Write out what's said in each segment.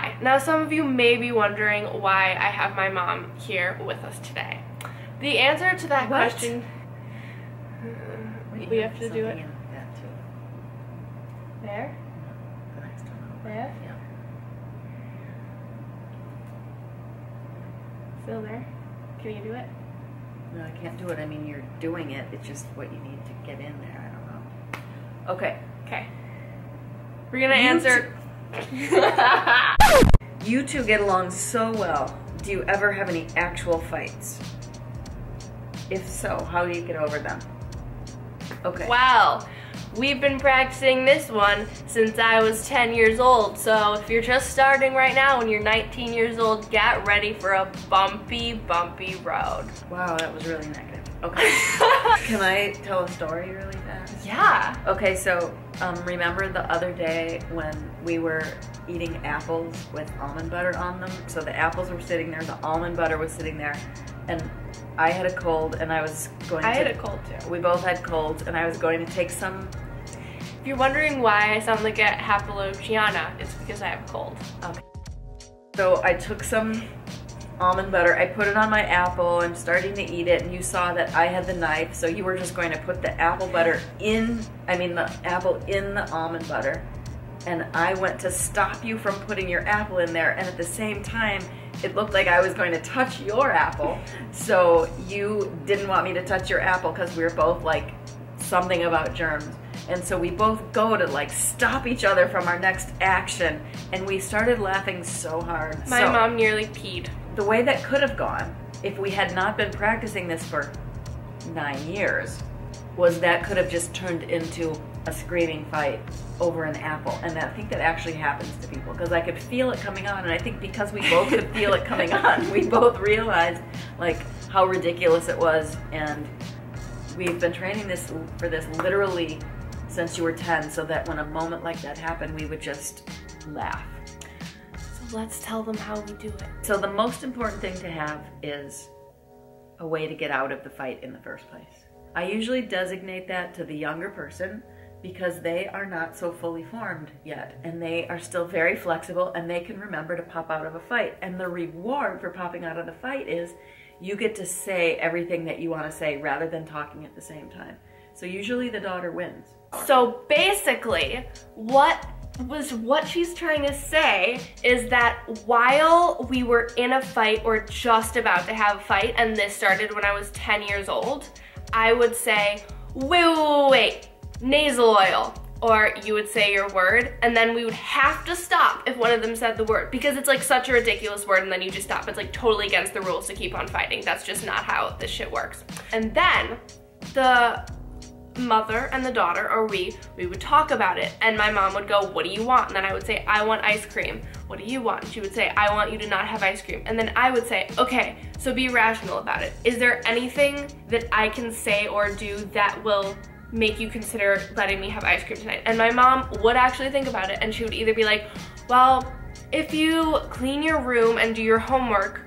Hi. Now some of you may be wondering why I have my mom here with us today. The answer to that question... we have to do it. There? There? Yeah. Still there? Can you do it? No, I can't do it. I mean, you're doing it. It's just what you need to get in there. I don't know. Okay. Okay. We're gonna answer... You two get along so well. Do you ever have any actual fights? If so, how do you get over them? Okay. Well, we've been practicing this one since I was 10 years old, so if you're just starting right now and you're 19 years old, get ready for a bumpy, bumpy road. Wow, that was really negative. Okay. Can I tell a story really fast? Yeah. Okay, so remember the other day when we were eating apples with almond butter on them? So the apples were sitting there, the almond butter was sitting there, and I had a cold and I was going to... I had a cold too. We both had colds and I was going to take some... If you're wondering why I sound like a Hapalogiana, it's because I have a cold. Okay. So I took some almond butter, I put it on my apple, I'm starting to eat it, and you saw that I had the knife, so you were just going to put the apple butter in, the apple in the almond butter, and I went to stop you from putting your apple in there, and at the same time, it looked like I was going to touch your apple, so you didn't want me to touch your apple because we were both like, something about germs. And so we both go to like stop each other from our next action, and we started laughing so hard. My mom nearly peed. The way that could have gone, if we had not been practicing this for 9 years, was that could have just turned into a screaming fight over an apple. And I think that actually happens to people, because I could feel it coming on, and I think because we both could feel it coming on, we both realized like how ridiculous it was. And we've been training for this literally since you were 10, so that when a moment like that happened, we would just laugh. So let's tell them how we do it. So the most important thing to have is a way to get out of the fight in the first place. I usually designate that to the younger person because they are not so fully formed yet, and they are still very flexible, and they can remember to pop out of a fight. And the reward for popping out of the fight is you get to say everything that you want to say rather than talking at the same time. So usually the daughter wins. So basically, what she's trying to say is that while we were in a fight or just about to have a fight, and this started when I was 10 years old, I would say, wait, nasal oil. Or you would say your word, and then we would have to stop if one of them said the word, because it's like such a ridiculous word, and then you just stop. It's like totally against the rules to keep on fighting. That's just not how this shit works. And then the mother and the daughter, or we would talk about it, and my mom would go, what do you want? And then I would say, I want ice cream. What do you want? And she would say, I want you to not have ice cream. And then I would say, okay, so be rational about it. Is there anything that I can say or do that will make you consider letting me have ice cream tonight? And my mom would actually think about it, and she would either be like, well, if you clean your room and do your homework,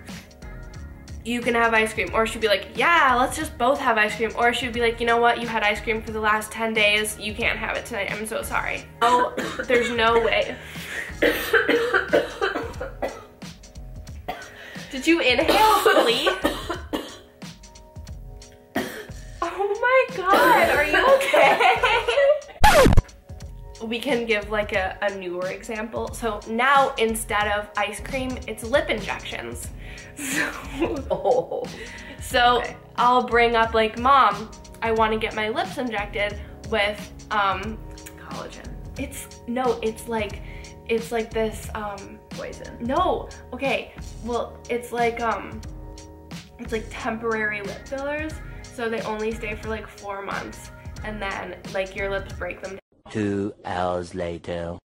you can have ice cream. Or she'd be like, yeah, let's just both have ice cream. Or she'd be like, you know what, you had ice cream for the last 10 days, you can't have it tonight, I'm so sorry. Oh, there's no way. Did you inhale fully? Oh my God, are you okay? We can give like a newer example. So now instead of ice cream, it's lip injections. So okay. I'll bring up like, Mom, I want to get my lips injected with collagen. It's like this poison. No, okay. Well, it's like temporary lip fillers. So they only stay for like 4 months, and then like your lips break them. 2 hours later.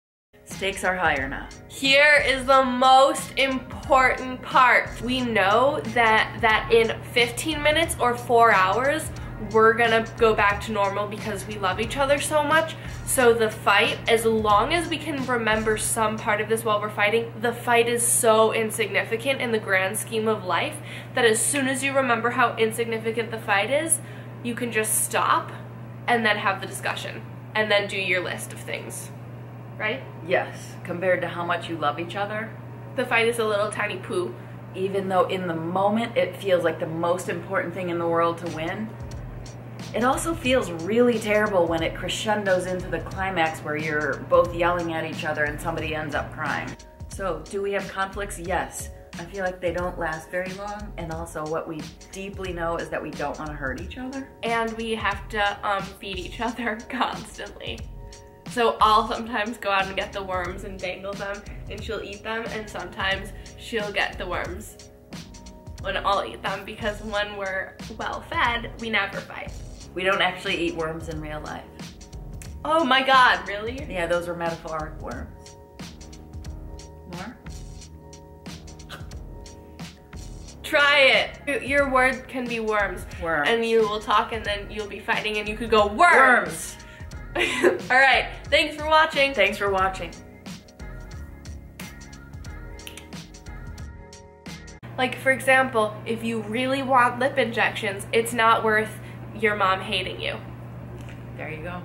Stakes are higher now. Here is the most important part. We know that in 15 minutes or 4 hours, we're gonna go back to normal because we love each other so much. So the fight, as long as we can remember some part of this while we're fighting, the fight is so insignificant in the grand scheme of life that as soon as you remember how insignificant the fight is, you can just stop and then have the discussion and then do your list of things, right? Yes, compared to how much you love each other, The fight is a little tiny poo. Even though in the moment it feels like the most important thing in the world to win, it also feels really terrible when it crescendos into the climax where you're both yelling at each other and somebody ends up crying. So, do we have conflicts? Yes. I feel like they don't last very long, and also what we deeply know is that we don't want to hurt each other. And we have to feed each other constantly. So I'll sometimes go out and get the worms and dangle them, and she'll eat them, and sometimes she'll get the worms when I'll eat them, because when we're well fed, we never fight. We don't actually eat worms in real life. Oh my god, really? Yeah, those are metaphoric worms. More? Try it. Your word can be worms. Worms. And you will talk, and then you'll be fighting, and you could go worms. All right, thanks for watching. Thanks for watching. Like, for example, if you really want lip injections, it's not worth your mom hating you. There you go.